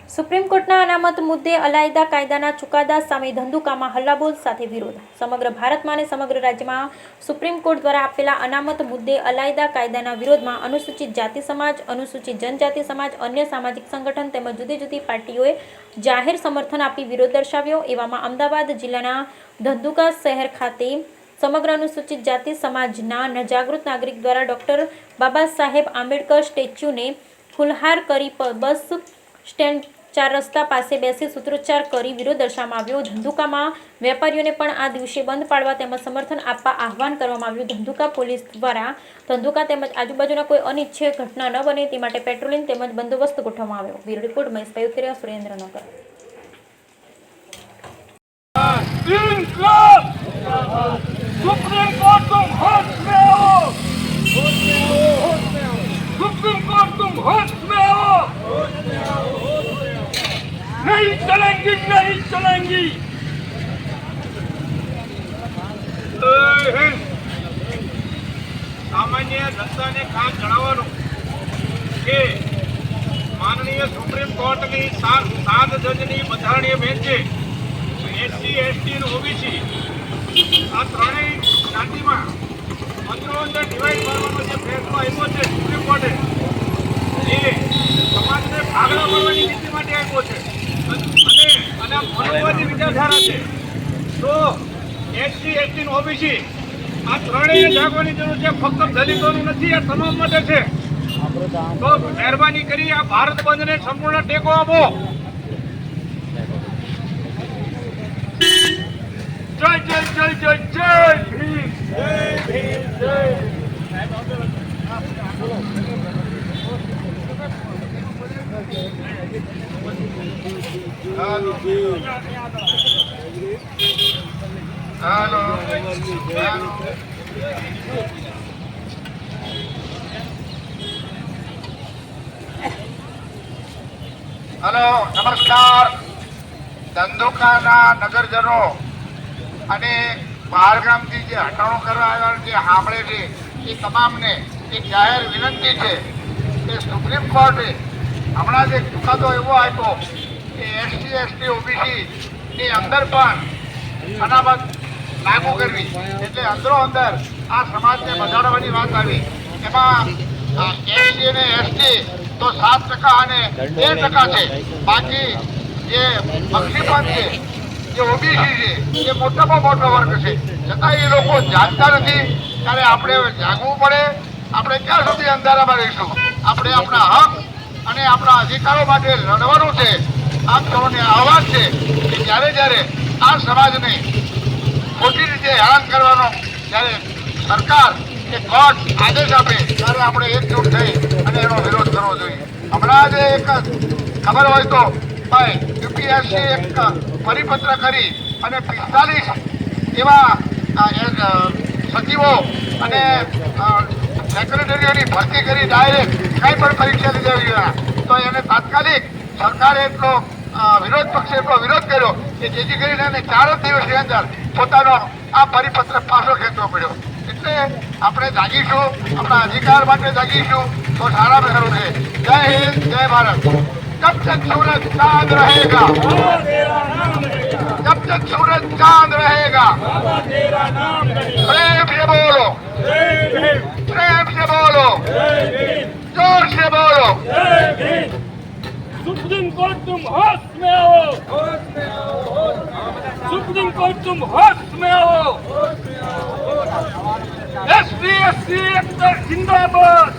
Supreme કોર્ટના અનામત મુદ્દે અલાયદા કાયદાના ચુકાદા સામે ધંધુકામાં હલ્લાબોલ સાથે વિરોધ. સમગ્ર ભારતમાં અને સમગ્ર રાજ્યમાં સુપ્રીમ કોર્ટ દ્વારા આપેલા અનામત મુદ્દે અલાયદા કાયદાના વિરોધમાં અનુસૂચિત જાતિ સમાજ, અનુસૂચિત જનજાતિ સમાજ, અન્ય સામાજિક સંગઠન તેમજ જુદી જુદી પાર્ટીઓએ જાહેર સમર્થન આપી વિરોધ દર્શાવ્યો. એવામાં અમદાવાદ જિલ્લાના ધંધુકા શહેર ખાતે સમગ્ર અનુસૂચિત જાતિ સમાજના જાગૃત નાગરિક દ્વારા ડોક્ટર બાબા સાહેબ આંબેડકર સ્ટેચ્યુને ફૂલહાર કરી બસ સ્ટેન્ડ 4 રસ્તા પાસે બેસી સૂત્રોચ્ચાર કરી વિરોધ દર્શાવવામાં આવ્યો. ધંધુકામાં વેપારીઓને પણ આ દિવસે બંધ પાડવા તેમજ સમર્થન આપવા આહવાન કરવામાં આવ્યું. ધંધુકા પોલીસ દ્વારા ધંધુકા તેમજ આજુબાજુના કોઈ અનિચ્છનીય ઘટના ન બને તે માટે પેટ્રોલિંગ તેમજ બંદોબસ્ત ગોઠવવામાં આવ્યો. બ્યુરો રિપોર્ટ મહેશભાઈ ઉતરિયા, સુરેન્દ્રનગર. सुप्रीम कोर्ट तुम होश में हो, सुप्रीम कोर्ट तुम होश में हो, नहीं चलेंगी, नहीं चलेंगी. सामान्य जनताने खास जણાવવાનું કે માનનીય સુપ્રીમ કોર્ટની 7 જજની બંધારણીય બેન્ચે એસસી, એસટી અને ઓબીસી આ ત્રણેય જાતિમાં અંદર ડિવાઈડ કરવાનો જે ફેસલો આપ્યો છે સુપ્રીમ કોર્ટે, એ સમાજને ભાગલા પાડવાની નીતિ માટે આપ્યો છે અને મનોવાદી વિચારધારા છે. તો એસસી, એસટી અને ઓબીસી આ ત્રણેય જાગવાની જરૂર છે, ફક્ત દલિતોનું નથી, આ તમામ માટે છે. તો મહેરબાની કરી આ ભારત બંધને સંપૂર્ણ ટેકો આપો. જય જય જય જય જય ભીમ, જય ભીમ, જય. હેલો, નમસ્કાર. ધંધુકાના નગરજનો અને બહારગામથી જે હટાણો કરવા આવ્યા જે સાંભળે છે એ તમામને એક જાહેર વિનંતી છે કે સુપ્રીમ કોર્ટે હમણાં જ એક ચુકાદો એવો આપ્યો કે એસસી, એસટી, ઓબીસીની અંદર પણ અનામત લાગુ કરવી, એટલે અંદરો અંદર આ સમાજને બગાડવાની વાત આવી. એમાં એસસી અને એસટી તો 7% અને 2% છે, બાકી જે બક્ષીપંથ છે, જે ઓબીસી છે, એ મોટામાં મોટો વર્ગ છે. છતાં એ લોકો જાગતા નથી. ત્યારે આપણે જાગવું પડે. આપણે ક્યાં સુધી અંધારામાં રહીશું? આપણે આપણા હક અને આપણા અધિકારો માટે લડવાનું છે. આપ સૌને આહવાન છે કે જ્યારે જ્યારે આ સમાજને ખોટી રીતે હેરાન કરવાનો જ્યારે સરકાર કે કોર્ટ આદેશ આપે ત્યારે આપણે એકજૂટ થઈ અને એનો વિરોધ કરવો જોઈએ. હમણાં જ એક ખબર હોય તો યુપીએસસી એક પરિપત્ર કરી અને 45 એવા સચિવો અને સેક્રેટરીઓની ભરતી કરી ડાયરેક્ટ કંઈ પણ પરીક્ષા લીધા વગર, તો એને તાત્કાલિક સરકારે એટલો વિરોધ પક્ષે એટલો વિરોધ કર્યો કે જેથી કરીને એને 4 જ દિવસની અંદર પોતાનો આ પરિપત્ર પાછો ખેંચવો પડ્યો. એટલે આપણે જાગીશું, આપણા અધિકાર માટે જાગીશું તો સારામાં સારું છે. જય હિન્દ, જય ભારત. जब तक सूरज चांद रहेगा, जब तक सूरज चांद रहेगा, प्रेम से बोलो, प्रेम से बोलो, जोर से बोलो. सुप्रीम कोर्ट तुम होश में हो, सुप्रीम कोर्ट तुम होश में हो. एसटी, एससी जिंदाबाद,